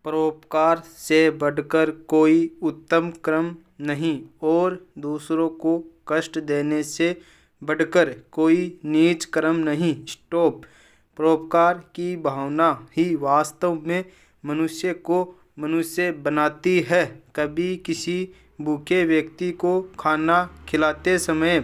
परोपकार से बढ़कर कोई उत्तम कर्म नहीं और दूसरों को कष्ट देने से बढ़कर कोई नीच कर्म नहीं। स्टॉप। परोपकार की भावना ही वास्तव में मनुष्य को मनुष्य बनाती है। कभी किसी भूखे व्यक्ति को खाना खिलाते समय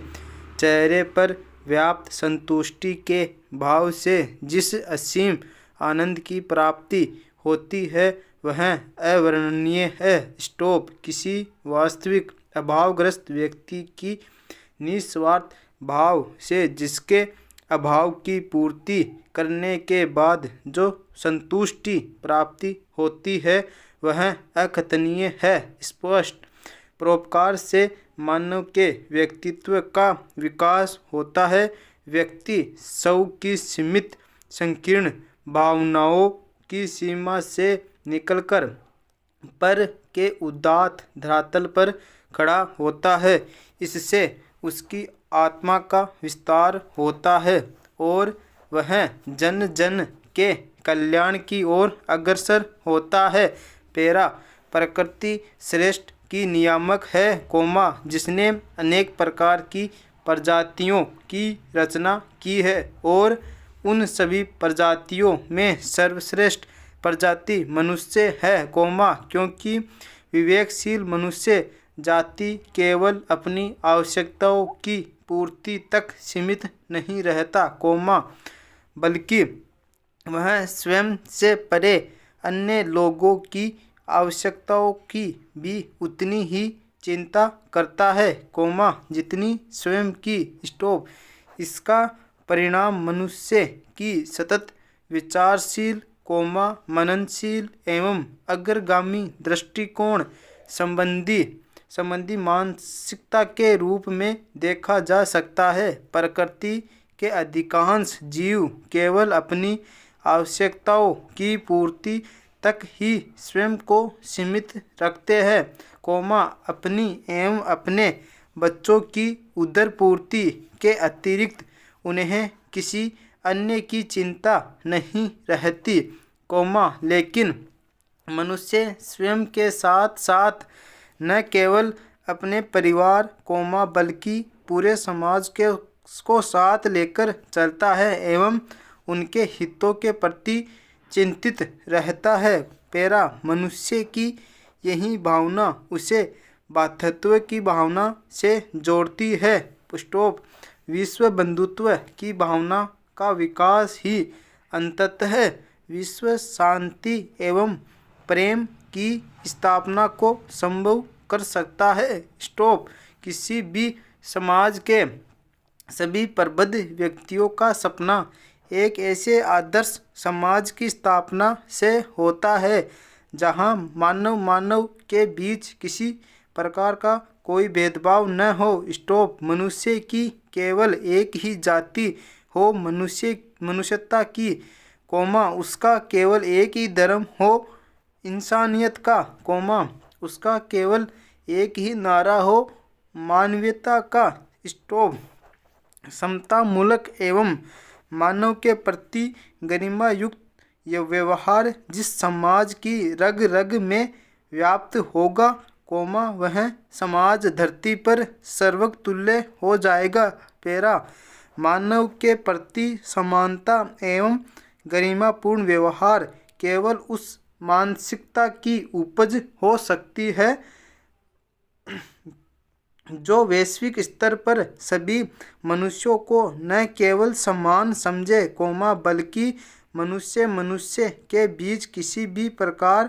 चेहरे पर व्याप्त संतुष्टि के भाव से जिस असीम आनंद की प्राप्ति होती है वह अवर्णनीय है। स्टॉप। किसी वास्तविक अभावग्रस्त व्यक्ति की निस्वार्थ भाव से जिसके अभाव की पूर्ति करने के बाद जो संतुष्टि प्राप्ति होती है वह अकथनीय है। स्पष्ट। परोपकार से मानव के व्यक्तित्व का विकास होता है। व्यक्ति स्व की सीमित संकीर्ण भावनाओं की सीमा से निकलकर पर के उदात्त धरातल पर खड़ा होता है। इससे उसकी आत्मा का विस्तार होता है और वह जन जन के कल्याण की ओर अग्रसर होता है। पेरा। प्रकृति श्रेष्ठ की नियामक है, जिसने अनेक प्रकार की प्रजातियों की रचना की है और उन सभी प्रजातियों में सर्वश्रेष्ठ प्रजाति मनुष्य है, क्योंकि विवेकशील मनुष्य जाति केवल अपनी आवश्यकताओं की पूर्ति तक सीमित नहीं रहता, बल्कि वह स्वयं से परे अन्य लोगों की आवश्यकताओं की भी उतनी ही चिंता करता है, जितनी स्वयं की। स्टॉप। इसका परिणाम मनुष्य की सतत विचारशील, मननशील एवं अग्रगामी दृष्टिकोण संबंधी मानसिकता के रूप में देखा जा सकता है। प्रकृति के अधिकांश जीव केवल अपनी आवश्यकताओं की पूर्ति तक ही स्वयं को सीमित रखते हैं, अपनी एवं अपने बच्चों की उदर पूर्ति के अतिरिक्त उन्हें किसी अन्य की चिंता नहीं रहती, लेकिन मनुष्य स्वयं के साथ साथ न केवल अपने परिवार, बल्कि पूरे समाज को साथ लेकर चलता है एवं उनके हितों के प्रति चिंतित रहता है। पेरा। मनुष्य की यही भावना उसे भातृत्व की भावना से जोड़ती है। स्टॉप। विश्व बंधुत्व की भावना का विकास ही अंततः विश्व शांति एवं प्रेम की स्थापना को संभव कर सकता है। स्टॉप। किसी भी समाज के सभी प्रबुद्ध व्यक्तियों का सपना एक ऐसे आदर्श समाज की स्थापना से होता है जहां मानव के बीच किसी प्रकार का कोई भेदभाव न हो। स्टॉप। मनुष्य की केवल एक ही जाति हो, मनुष्यता की, उसका केवल एक ही धर्म हो, इंसानियत का, उसका केवल एक ही नारा हो, मानवीयता का। स्टॉप। समतामूलक एवं मानव के प्रति गरिमा युक्त यह व्यवहार जिस समाज की रग रग में व्याप्त होगा, वह समाज धरती पर सर्वतुल्य हो जाएगा। पेरा। मानव के प्रति समानता एवं गरिमापूर्ण व्यवहार केवल उस मानसिकता की उपज हो सकती है जो वैश्विक स्तर पर सभी मनुष्यों को न केवल समान समझे, बल्कि मनुष्य के बीच किसी भी प्रकार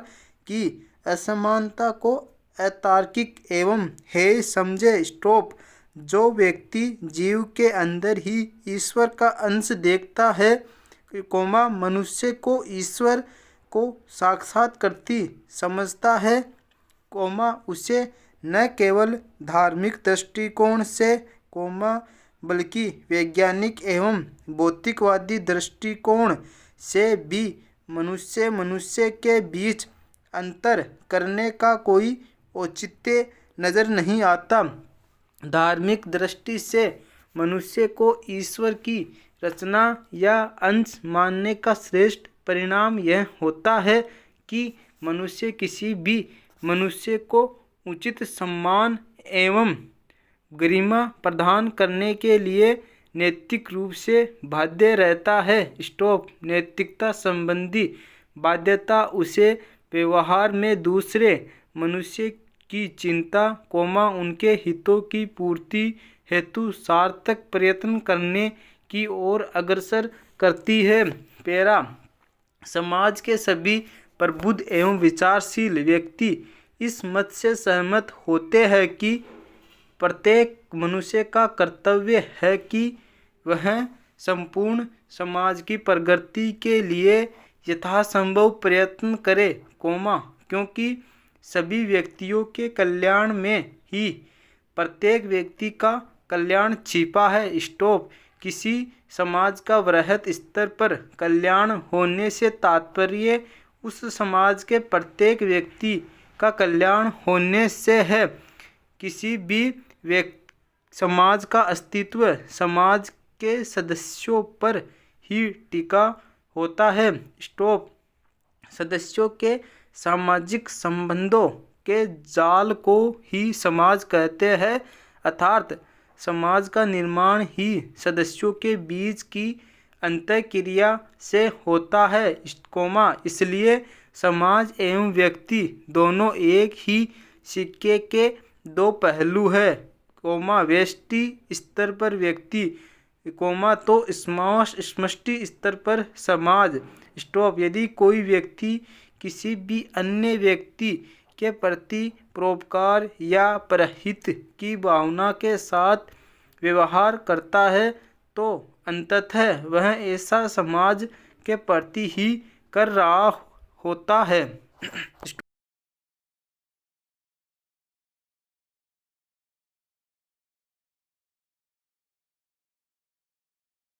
की असमानता को अतार्किक एवं हेय समझे। स्टॉप। जो व्यक्ति जीव के अंदर ही ईश्वर का अंश देखता है, मनुष्य को ईश्वर को साक्षात्कारती समझता है, उसे न केवल धार्मिक दृष्टिकोण से, बल्कि वैज्ञानिक एवं भौतिकवादी दृष्टिकोण से भी मनुष्य के बीच अंतर करने का कोई औचित्य नजर नहीं आता। धार्मिक दृष्टि से मनुष्य को ईश्वर की रचना या अंश मानने का श्रेष्ठ परिणाम यह होता है कि मनुष्य किसी भी मनुष्य को उचित सम्मान एवं गरिमा प्रदान करने के लिए नैतिक रूप से बाध्य रहता है। स्टॉप। नैतिकता संबंधी बाध्यता उसे व्यवहार में दूसरे मनुष्य की चिंता, उनके हितों की पूर्ति हेतु सार्थक प्रयत्न करने की ओर अग्रसर करती है। पैरा। समाज के सभी प्रबुद्ध एवं विचारशील व्यक्ति इस मत से सहमत होते हैं कि प्रत्येक मनुष्य का कर्तव्य है कि वह संपूर्ण समाज की प्रगति के लिए यथासंभव प्रयत्न करे, क्योंकि सभी व्यक्तियों के कल्याण में ही प्रत्येक व्यक्ति का कल्याण छिपा है। स्टॉप। किसी समाज का वृहत स्तर पर कल्याण होने से तात्पर्य उस समाज के प्रत्येक व्यक्ति का कल्याण होने से है। किसी भी समाज का अस्तित्व समाज के सदस्यों पर ही टिका होता है। स्टॉप। सदस्यों के सामाजिक संबंधों के जाल को ही समाज कहते हैं, अर्थात समाज का निर्माण ही सदस्यों के बीच की अंतःक्रिया से होता है, इसलिए समाज एवं व्यक्ति दोनों एक ही सिक्के के दो पहलू है, व्यष्टि स्तर पर व्यक्ति, तो समष्टि स्तर पर समाज। स्टॉप। यदि कोई व्यक्ति किसी भी अन्य व्यक्ति के प्रति परोपकार या परहित की भावना के साथ व्यवहार करता है तो अंततः वह ऐसा समाज के प्रति ही कर रहा होता है।